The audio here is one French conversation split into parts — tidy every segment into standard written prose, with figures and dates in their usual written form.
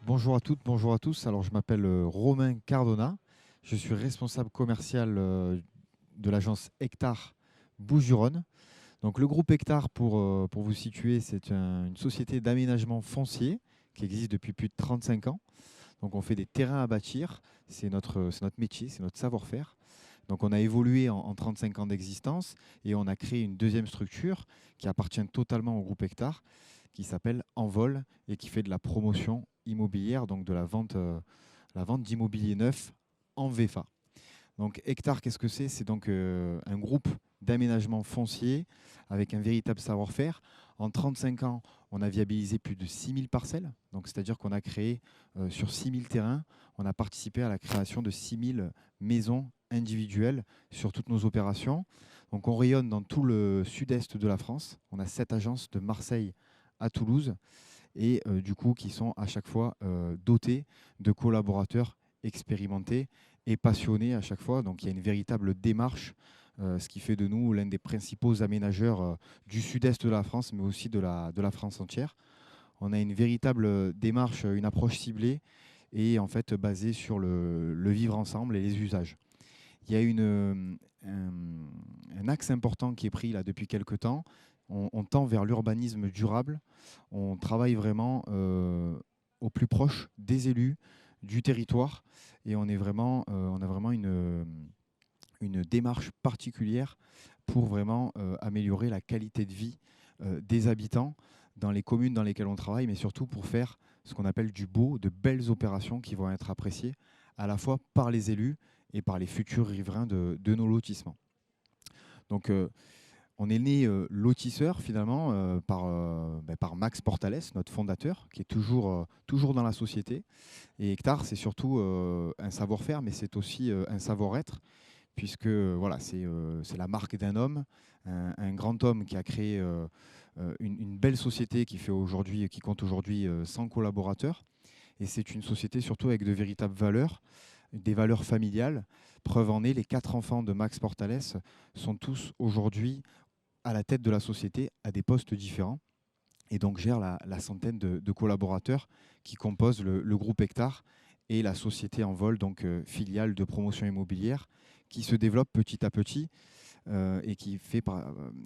Bonjour à toutes, bonjour à tous. Alors, je m'appelle Romain Cardona. Je suis responsable commercial de l'agence Hectare Bouches-du-Rhône. Donc, le groupe Hectare, pour vous situer, c'est une société d'aménagement foncier qui existe depuis plus de 35 ans. Donc, on fait des terrains à bâtir. C'est notre métier, c'est notre savoir-faire. Donc, on a évolué en 35 ans d'existence et on a créé une deuxième structure qui appartient totalement au groupe Hectare, qui s'appelle Envol et qui fait de la promotion immobilière, donc de la vente d'immobilier neuf en VFA. Donc Hectare, qu'est-ce que c'est? C'est donc un groupe d'aménagement foncier avec un véritable savoir-faire. En 35 ans, on a viabilisé plus de 6000 parcelles. Donc c'est-à-dire qu'on a créé sur 6000 terrains, on a participé à la création de 6000 maisons individuelles sur toutes nos opérations. Donc on rayonne dans tout le sud-est de la France. On a 7 agences de Marseille à Toulouse et du coup qui sont à chaque fois dotés de collaborateurs expérimentés et passionnés à chaque fois. Donc il y a une véritable démarche, ce qui fait de nous l'un des principaux aménageurs du sud-est de la France, mais aussi de la France entière. On a une véritable démarche, une approche ciblée et en fait basée sur le vivre ensemble et les usages. Il y a un axe important qui est pris là depuis quelques temps. On tend vers l'urbanisme durable. On travaille vraiment au plus proche des élus, du territoire, et on a vraiment une démarche particulière pour vraiment améliorer la qualité de vie des habitants dans les communes dans lesquelles on travaille, mais surtout pour faire ce qu'on appelle du beau, de belles opérations qui vont être appréciées à la fois par les élus et par les futurs riverains de nos lotissements. Donc, on est né lotisseur finalement par Max Portales, notre fondateur, qui est toujours dans la société. Et Hectare, c'est surtout un savoir-faire, mais c'est aussi un savoir-être, puisque voilà, c'est la marque d'un homme, un grand homme qui a créé une belle société qui compte aujourd'hui 100 collaborateurs. Et c'est une société surtout avec de véritables valeurs, des valeurs familiales. Preuve en est, les 4 enfants de Max Portales sont tous aujourd'hui à la tête de la société à des postes différents et donc gèrent la centaine de collaborateurs qui composent le groupe Hectare et la société en vol, donc filiale de promotion immobilière, qui se développe petit à petit et qui fait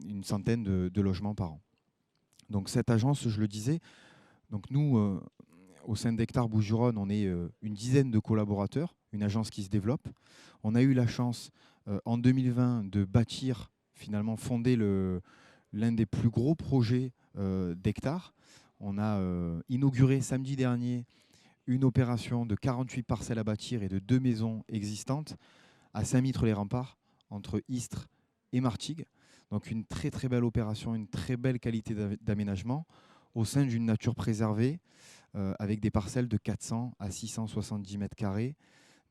une centaine de logements par an. Donc cette agence, je le disais, donc nous, au sein d'Hectare Bouches-du-Rhône, on est une dizaine de collaborateurs, une agence qui se développe. On a eu la chance en 2020 de bâtir, finalement fonder l'un des plus gros projets d'Hectare. On a inauguré samedi dernier une opération de 48 parcelles à bâtir et de 2 maisons existantes à Saint-Mitre-les-Remparts, entre Istres et Martigues. Donc une très très belle opération, une très belle qualité d'aménagement au sein d'une nature préservée, avec des parcelles de 400 à 670 mètres carrés,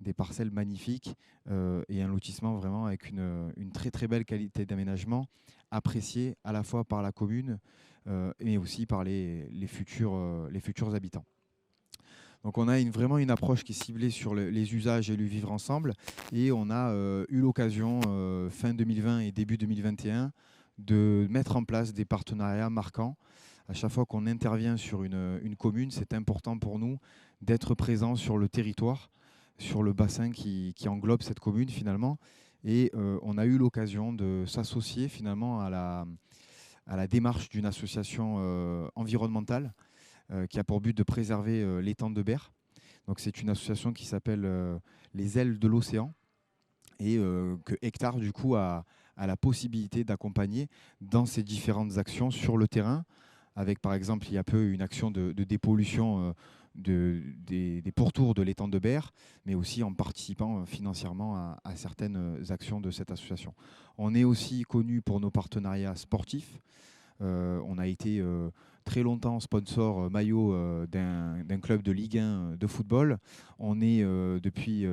des parcelles magnifiques et un lotissement vraiment avec une très très belle qualité d'aménagement, appréciée à la fois par la commune mais aussi par les futurs habitants. Donc on a vraiment une approche qui est ciblée sur les usages et le vivre ensemble. Et on a eu l'occasion, fin 2020 et début 2021, de mettre en place des partenariats marquants. À chaque fois qu'on intervient sur une commune, c'est important pour nous d'être présent sur le territoire, sur le bassin qui englobe cette commune finalement. Et on a eu l'occasion de s'associer finalement à la démarche d'une association environnementale qui a pour but de préserver l'étang de Berre. Donc c'est une association qui s'appelle les Ailes de l'Océan et que Hectare du coup a la possibilité d'accompagner dans ces différentes actions sur le terrain, avec par exemple il y a peu une action de dépollution des pourtours de l'étang de Berre, mais aussi en participant financièrement à certaines actions de cette association. On est aussi connu pour nos partenariats sportifs. On a été très longtemps sponsor maillot d'un club de Ligue 1 de football. On est depuis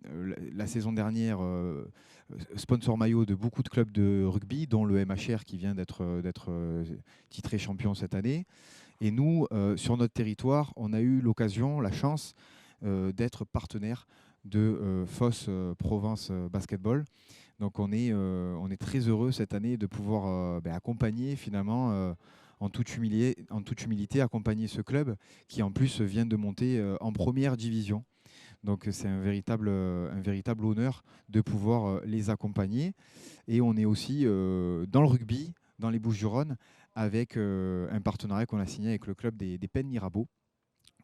la saison dernière sponsor maillot de beaucoup de clubs de rugby, dont le MHR qui vient d'être titré champion cette année. Et nous, sur notre territoire, on a eu l'occasion, la chance d'être partenaire de FOS Provence Basketball. Donc on est très heureux cette année de pouvoir accompagner finalement en toute humilité accompagner ce club qui en plus vient de monter en première division. Donc c'est un véritable honneur de pouvoir les accompagner. Et on est aussi dans le rugby, dans les Bouches-du-Rhône, avec un partenariat qu'on a signé avec le club des Pennes Mirabeau,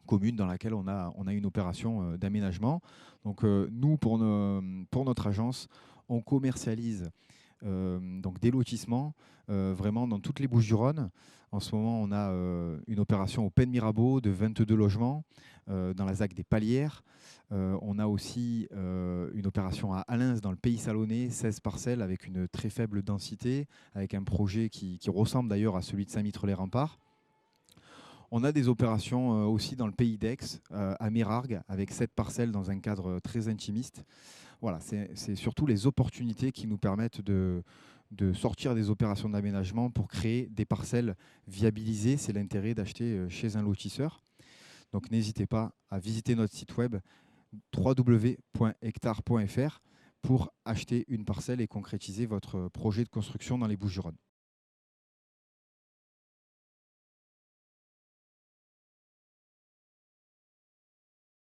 commune dans laquelle on a une opération d'aménagement. Donc nous, pour notre agence, on commercialise donc des lotissements vraiment dans toutes les Bouches-du-Rhône. En ce moment, on a une opération au Pennes Mirabeau de 22 logements dans la ZAC des Palières. On a aussi une opération à Alins dans le Pays Salonnais, 16 parcelles avec une très faible densité, avec un projet qui ressemble d'ailleurs à celui de Saint-Mitre-les-Remparts. On a des opérations aussi dans le pays d'Aix, à Mérargues, avec 7 parcelles dans un cadre très intimiste. Voilà, c'est surtout les opportunités qui nous permettent de sortir des opérations d'aménagement pour créer des parcelles viabilisées. C'est l'intérêt d'acheter chez un lotisseur. Donc n'hésitez pas à visiter notre site web www.hectare.fr pour acheter une parcelle et concrétiser votre projet de construction dans les Bouches-du-Rhône.